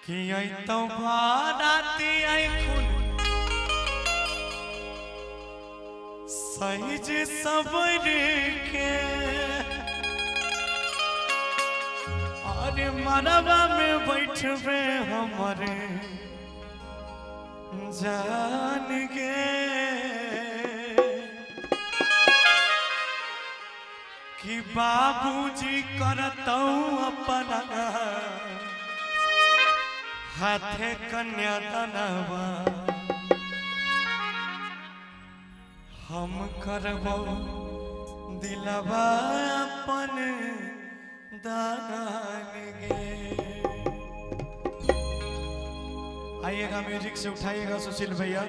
कि तो बाराती आई खुन सही जे सबर के अरे मरवा में बैठबे हमारे जान के कि बाबूजी करतौ अपना हाथे कन्यादानवा हम करबो दिलवा अपन दान गे। आइएगा म्यूजिक से उठाइएगा सुशील भैया।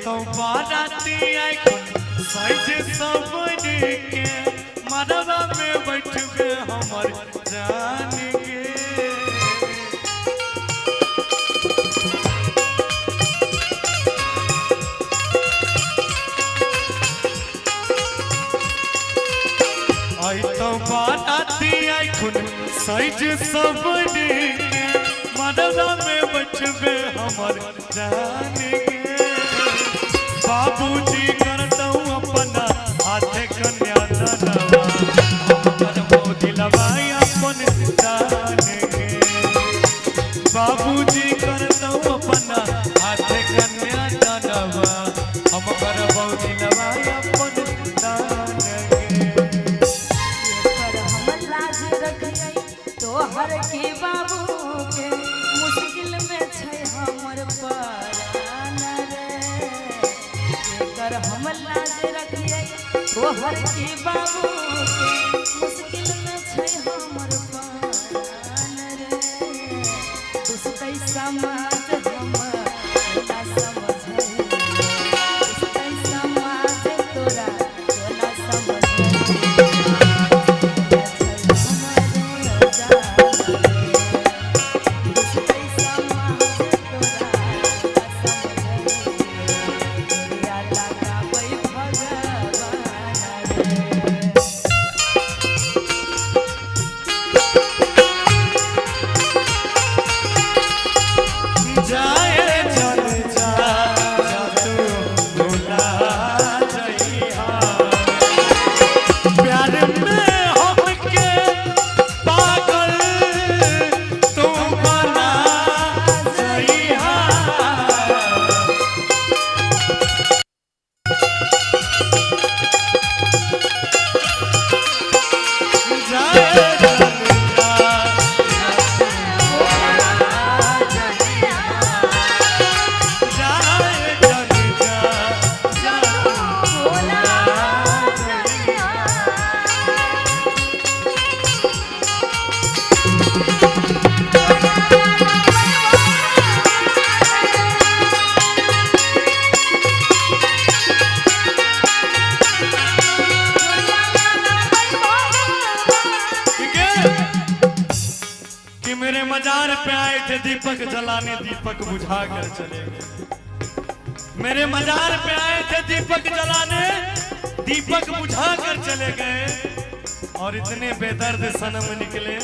तो बाराती आई सज सबर के मरवा में बैठबे हमर जान गे। आई तो बाराती आई सज सबर के मरवा में बैठबे हमर जान गे। बाबूजी करतौ अपना हाथे कन्यादानवा करबो दिलवा अपन दान गे। बाबूजी करतौ अपना हाथे कन्यादानवा हम करबो दिलवा अपन दान गे। हम लाज रखियै तोहर के बाबू के मुश्किल में छै हमर परान रे। हम लाज रखियै तोहर के बाबू के मुश्किल में छै हमर परान रे। दुसतै समाज हमर ना समझै दुसतै समाज तोरा ना समझै मेरे मजार पे आए थे दीपक जलाने दीपक बुझा कर चले गए। मेरे मजार पे आए थे दीपक जलाने दीपक बुझा कर चले गए। और इतने बेदर्द सनम निकले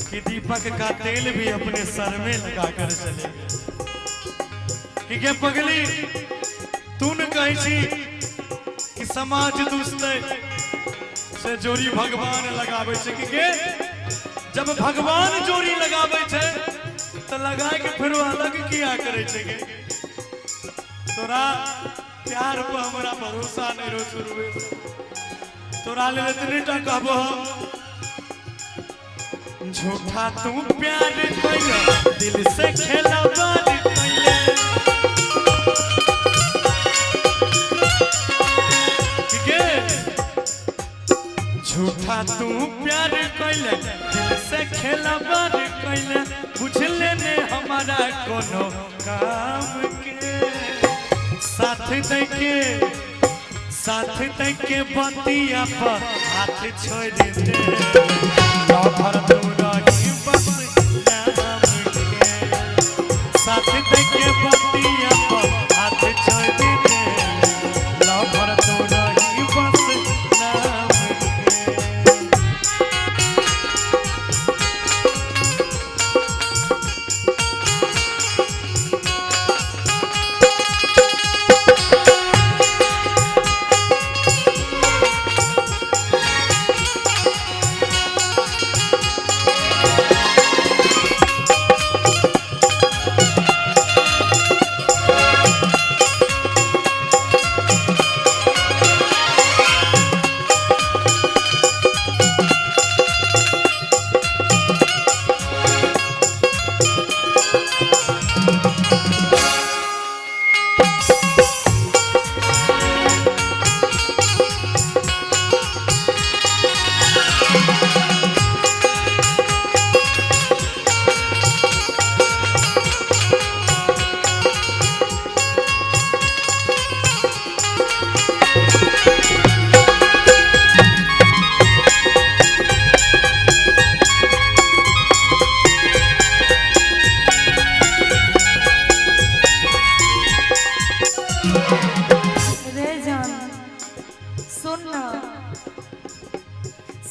कि दीपक का तेल भी अपने सर में लगा कर चले गए। कि पगली तूने कही कि समाज दुष्ट से जोड़ी भगवान लगावे के जब भगवान जोड़ी लगावे तो लगा के फिर अलग किया करे के। तोरा प्यार पर हमारा भरोसा नहीं रो शुरू तोरा ले इतने कहबो झूठा तू प्यार कइले दिल से खेलवार कइले ठीक है झूठा तू प्यार कइले दिल से खेलवार कइले बुझले ने हमारा कोनो काम के साथ देके बतिया पर हाथ छोड़ दे लभर तू रही बस नाम के साथ देके बतिया पर हाथ छोड़ दे लभर तू रही बस नाम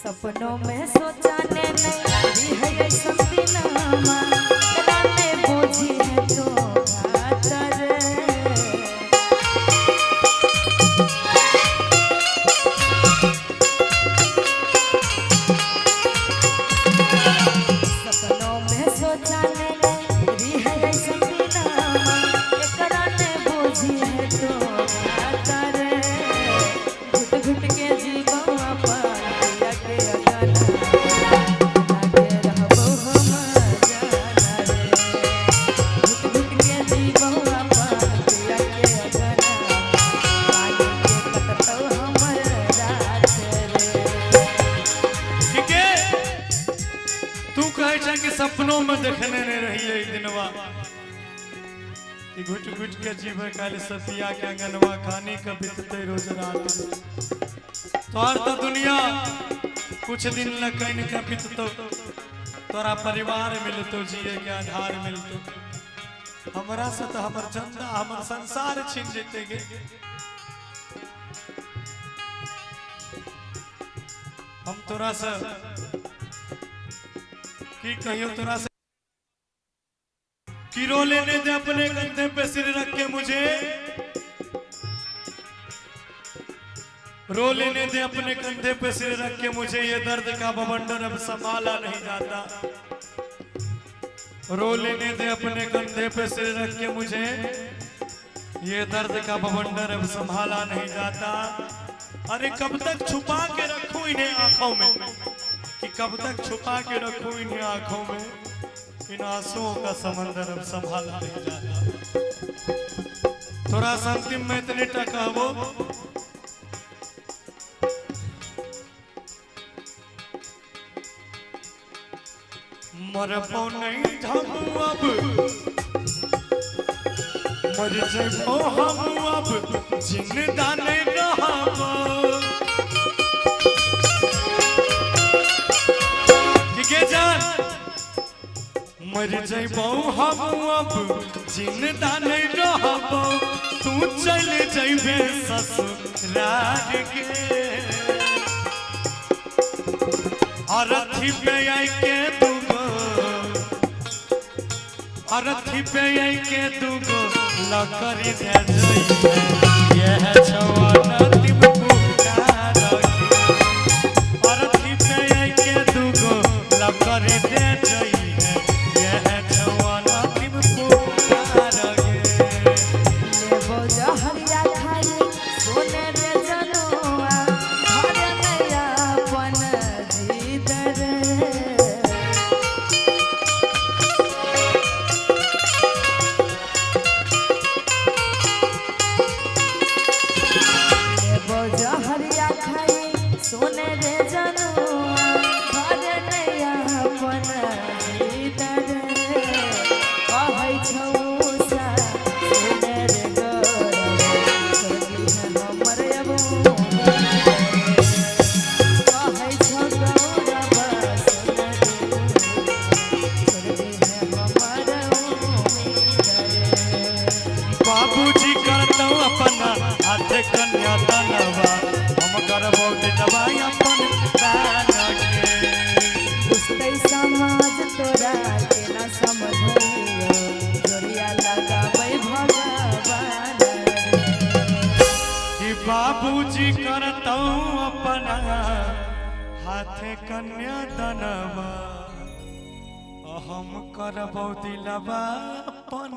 सपनों में सोचा ने नहीं है ऐसा दिनमा तेरा में बोझी है तो घातर सपनों में सोचा ने नहीं है ऐसा दिनमा तेरा में बोझी है तो घातर घुट घुट के जीवा पर सपनों में देखने नहीं रही है दिनवा कि घुट घुट के जीवे काले सतिया के अंगनवा खानी का बितते रोज रात तोहर तो दुनिया कुछ दिन लकन का बिततो तोरा परिवार मिलतो जिए के आधार मिलतो हमरा से तो हमर चंदा हमर संसार छीन जेते गे हम तोरा से कि कहियो तोरा से कि रो लेने दे अपने कंधे पे सिर रख के मुझे रो लेने दे अपने कंधे पे सिर रख के मुझे ये दर्द का बवंडर अब संभाला नहीं जाता रो लेने दे अपने कंधे पे सिर रख के मुझे ये दर्द का बवंडर अब संभाला नहीं जाता अरे कब तक छुपा के रखूं इन्हें आंखों में कि कब तक छुपा के रखूं इन्हें आंखों में इन आंसुओं का समंदर अब संभाला नहीं जाता थोड़ा सा अंतिम में इतने टका वो मरबो नहीं हम अब मर जबो हम अब जिंदा नहीं रहबो मर जबो हम अब जिंदा नहीं रहबो तू चल जइबे ससुराल के अरथी पे आई के दूगो अरथी पे आई के दूगो लकड़ी दे जइबे यह जवान तिम पुकार के अरथी पे आई के दूगो लकड़ी दे दिलवा अपन दान के दुष्टै समाज तोरा के ना समझियो जोरिया लगाबै भगवान कि बाबूजी करतौ अपना हाथे कन्या दानवा हम करबौ दिलवा अपन